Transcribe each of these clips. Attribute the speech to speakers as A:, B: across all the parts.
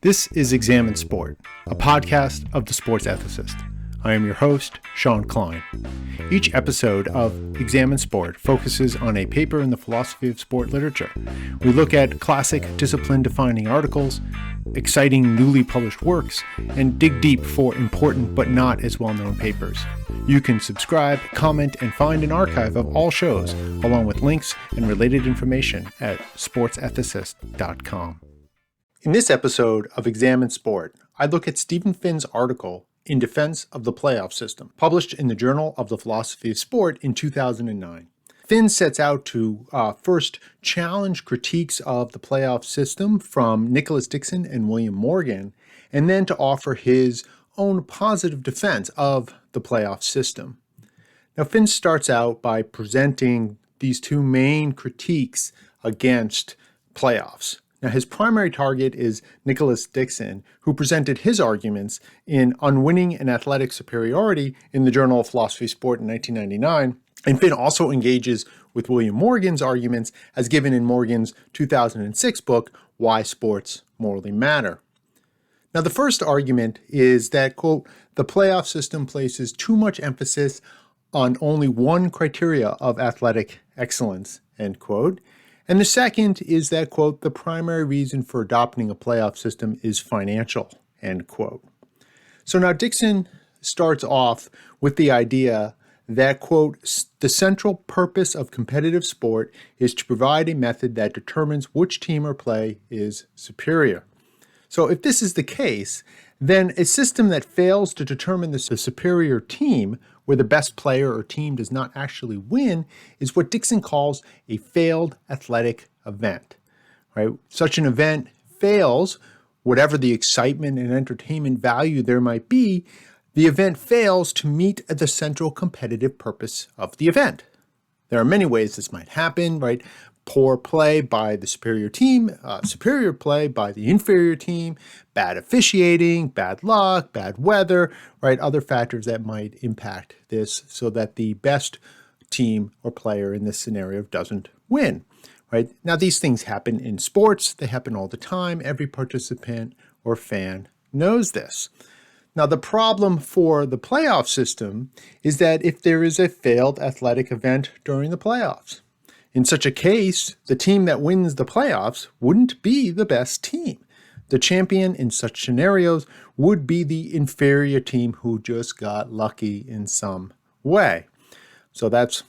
A: This is Examine Sport, a podcast of the sports ethicist. I am your host, Sean Klein. Each episode of Examine Sport focuses on a paper in the philosophy of sport literature. We look at classic discipline-defining articles, exciting newly published works, and dig deep for important but not as well-known papers. You can subscribe, comment, and find an archive of all shows, along with links and related information at sportsethicist.com. In this episode of Examine Sport, I look at Stephen Finn's article in defense of the playoff system, published in the Journal of the Philosophy of Sport in 2009. Finn sets out to first challenge critiques of the playoff system from Nicholas Dixon and William Morgan, and then to offer his own positive defense of the playoff system. Now, Finn starts out by presenting these two main critiques against playoffs. Now, his primary target is Nicholas Dixon, who presented his arguments in Unwinning and Athletic Superiority in the Journal of Philosophy of Sport in 1999. And Finn also engages with William Morgan's arguments as given in Morgan's 2006 book, Why Sports Morally Matter. Now, the first argument is that, quote, the playoff system places too much emphasis on only one criteria of athletic excellence, end quote. And the second is that, quote, the primary reason for adopting a playoff system is financial, end quote. So now Dixon starts off with the idea that, quote, the central purpose of competitive sport is to provide a method that determines which team or play is superior. So if this is the case, then a system that fails to determine the superior team, where the best player or team does not actually win, is what Dixon calls a failed athletic event. Right? Such an event fails, whatever the excitement and entertainment value there might be, the event fails to meet the central competitive purpose of the event. There are many ways this might happen, right? Poor play by the superior team, superior play by the inferior team, bad officiating, bad luck, bad weather, right? Other factors that might impact this so that the best team or player in this scenario doesn't win, right? Now, these things happen in sports. They happen all the time. Every participant or fan knows this. Now, the problem for the playoff system is that if there is a failed athletic event during the playoffs, in such a case, the team that wins the playoffs wouldn't be the best team. The champion in such scenarios would be the inferior team who just got lucky in some way. So that's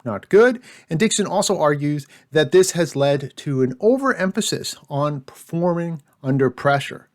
A: not good. And Dixon also argues that this has led to an overemphasis on performing under pressure.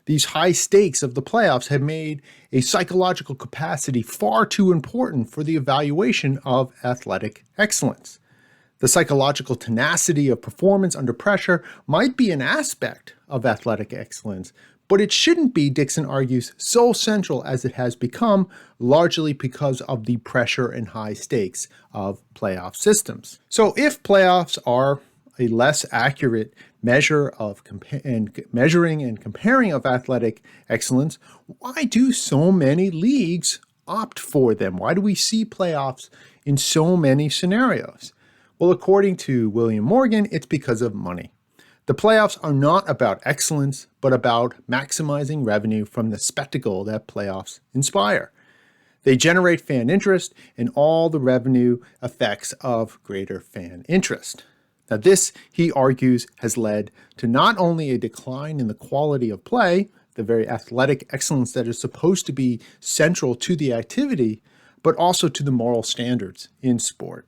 A: These high stakes of the playoffs have made a psychological capacity far too important for the evaluation of athletic excellence. The psychological tenacity of performance under pressure might be an aspect of athletic excellence, but it shouldn't be, Dixon argues, so central as it has become, largely because of the pressure and high stakes of playoff systems. So if playoffs are a less accurate measure of measuring and comparing of athletic excellence, why do so many leagues opt for them? Why do we see playoffs in so many scenarios? Well, according to William Morgan, it's because of money. The playoffs are not about excellence, but about maximizing revenue from the spectacle that playoffs inspire. They generate fan interest and all the revenue effects of greater fan interest. Now, this, he argues, has led to not only a decline in the quality of play, the very athletic excellence that is supposed to be central to the activity, but also to the moral standards in sport.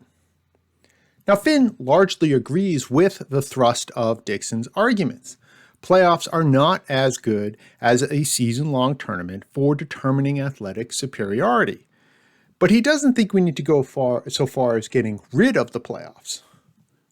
A: Now, Finn largely agrees with the thrust of Dixon's arguments. Playoffs are not as good as a season-long tournament for determining athletic superiority. But he doesn't think we need to go so far as getting rid of the playoffs.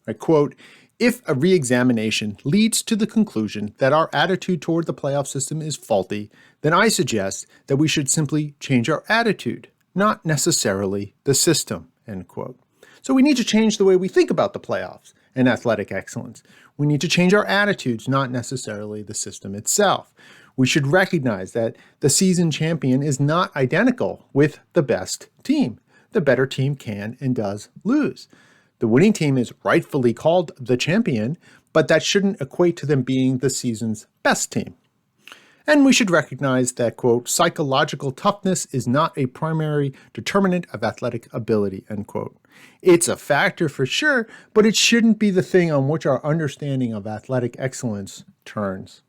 A: I quote, if a re-examination leads to the conclusion that our attitude toward the playoff system is faulty, then I suggest that we should simply change our attitude, not necessarily the system, end quote. So we need to change the way we think about the playoffs and athletic excellence. We need to change our attitudes, not necessarily the system itself. We should recognize that the season champion is not identical with the best team. The better team can and does lose. The winning team is rightfully called the champion, but that shouldn't equate to them being the season's best team. And we should recognize that, quote, psychological toughness is not a primary determinant of athletic ability, end quote. It's a factor for sure, but it shouldn't be the thing on which our understanding of athletic excellence turns.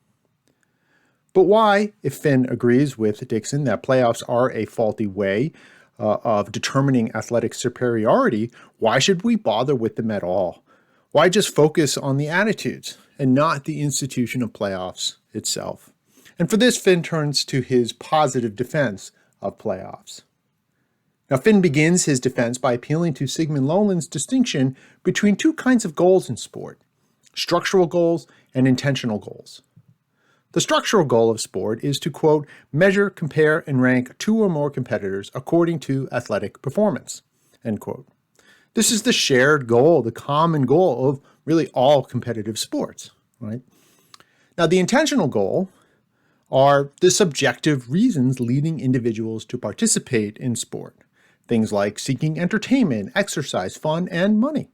A: But why, if Finn agrees with Dixon that playoffs are a faulty way of determining athletic superiority, why should we bother with them at all? Why just focus on the attitudes and not the institution of playoffs itself? And for this, Finn turns to his positive defense of playoffs. Now, Finn begins his defense by appealing to Sigmund Lowland's distinction between two kinds of goals in sport: structural goals and intentional goals. The structural goal of sport is to, quote, measure, compare, and rank two or more competitors according to athletic performance, end quote. This is the shared goal, the common goal of really all competitive sports, right? Now, the intentional goal are the subjective reasons leading individuals to participate in sport. Things like seeking entertainment, exercise, fun, and money.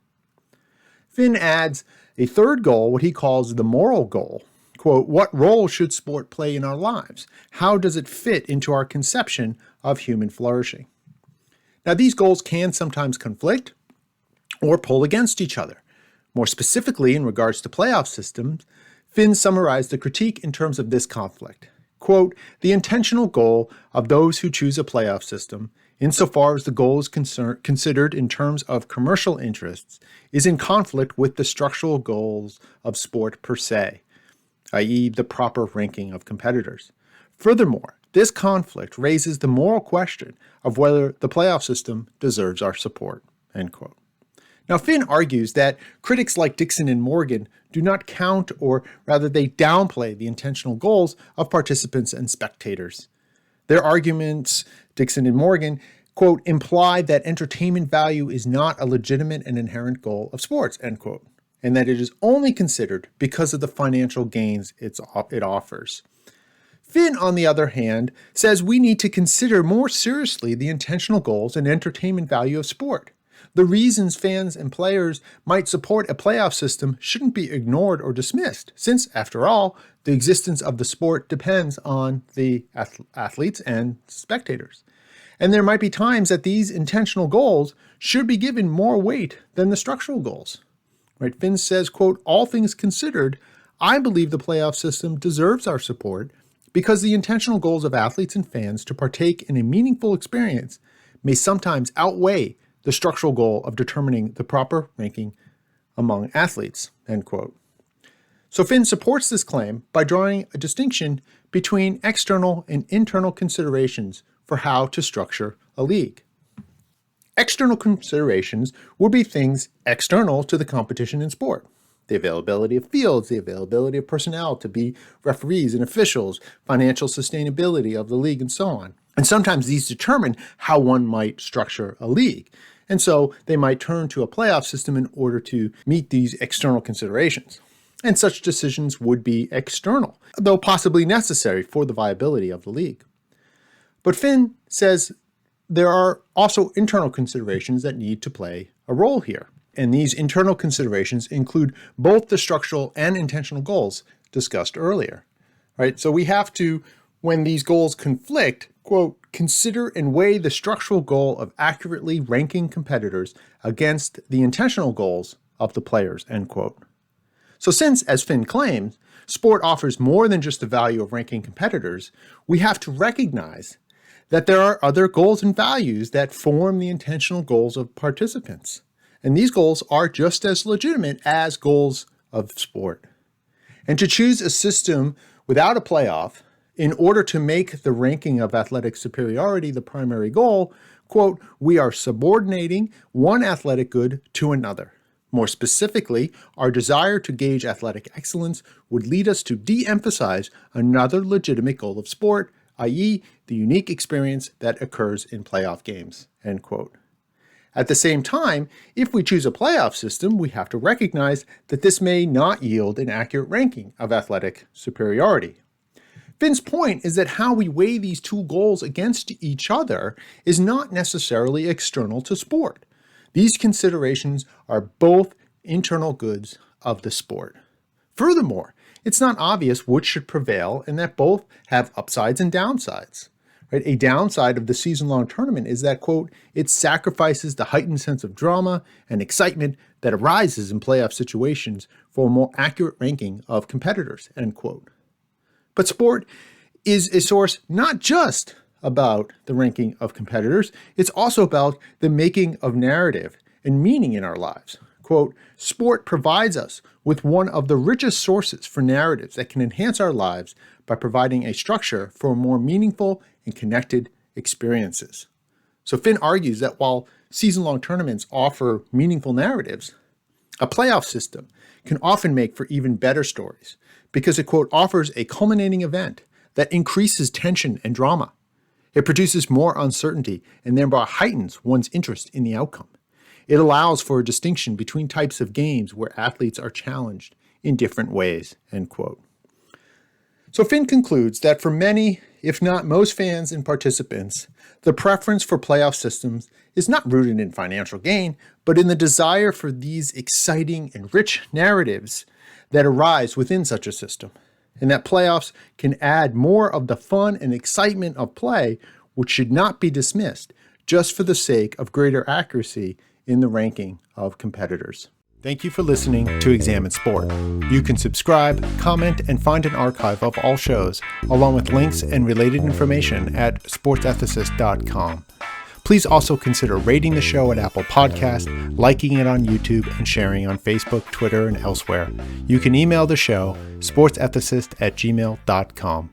A: Finn adds a third goal, what he calls the moral goal. Quote, what role should sport play in our lives? How does it fit into our conception of human flourishing? Now, these goals can sometimes conflict or pull against each other. More specifically, in regards to playoff systems, Finn summarized the critique in terms of this conflict. Quote, the intentional goal of those who choose a playoff system, insofar as the goal is considered in terms of commercial interests, is in conflict with the structural goals of sport per se, i.e. the proper ranking of competitors. Furthermore, this conflict raises the moral question of whether the playoff system deserves our support, end quote. Now, Finn argues that critics like Dixon and Morgan do not count, or rather they downplay the intentional goals of participants and spectators. Their arguments, Dixon and Morgan, quote, imply that entertainment value is not a legitimate and inherent goal of sports, end quote, and that it is only considered because of the financial gains it offers. Finn, on the other hand, says we need to consider more seriously the intentional goals and entertainment value of sport. The reasons fans and players might support a playoff system shouldn't be ignored or dismissed, since, after all, the existence of the sport depends on the athletes and spectators. And there might be times that these intentional goals should be given more weight than the structural goals. Right? Finn says, quote, all things considered, I believe the playoff system deserves our support because the intentional goals of athletes and fans to partake in a meaningful experience may sometimes outweigh the structural goal of determining the proper ranking among athletes, end quote. So Finn supports this claim by drawing a distinction between external and internal considerations for how to structure a league. External considerations would be things external to the competition in sport. The availability of fields, the availability of personnel to be referees and officials, financial sustainability of the league, and so on. And sometimes these determine how one might structure a league. And so they might turn to a playoff system in order to meet these external considerations. And such decisions would be external, though possibly necessary for the viability of the league. But Finn says there are also internal considerations that need to play a role here. And these internal considerations include both the structural and intentional goals discussed earlier. Right? So we have to, when these goals conflict, quote, consider and weigh the structural goal of accurately ranking competitors against the intentional goals of the players, end quote. So since, as Finn claims, sport offers more than just the value of ranking competitors, we have to recognize that there are other goals and values that form the intentional goals of participants. And these goals are just as legitimate as goals of sport. And to choose a system without a playoff in order to make the ranking of athletic superiority the primary goal, quote, we are subordinating one athletic good to another. More specifically, our desire to gauge athletic excellence would lead us to de-emphasize another legitimate goal of sport, i.e. the unique experience that occurs in playoff games, end quote. At the same time, if we choose a playoff system, we have to recognize that this may not yield an accurate ranking of athletic superiority. Finn's point is that how we weigh these two goals against each other is not necessarily external to sport. These considerations are both internal goods of the sport. Furthermore, it's not obvious which should prevail and that both have upsides and downsides. Right? A downside of the season-long tournament is that, quote, it sacrifices the heightened sense of drama and excitement that arises in playoff situations for a more accurate ranking of competitors, end quote. But sport is a source not just about the ranking of competitors, it's also about the making of narrative and meaning in our lives. Quote, sport provides us with one of the richest sources for narratives that can enhance our lives by providing a structure for more meaningful and connected experiences. So Finn argues that while season-long tournaments offer meaningful narratives, a playoff system can often make for even better stories because it, quote, offers a culminating event that increases tension and drama. It produces more uncertainty and thereby heightens one's interest in the outcome. It allows for a distinction between types of games where athletes are challenged in different ways, end quote. So Finn concludes that for many, if not most fans and participants, the preference for playoff systems is not rooted in financial gain, but in the desire for these exciting and rich narratives that arise within such a system, and that playoffs can add more of the fun and excitement of play, which should not be dismissed just for the sake of greater accuracy in the ranking of competitors. Thank you for listening to Examine Sport. You can subscribe, comment, and find an archive of all shows, along with links and related information at sportsethicist.com. Please also consider rating the show at Apple Podcasts, liking it on YouTube, and sharing on Facebook, Twitter, and elsewhere. You can email the show, sportsethicist@gmail.com.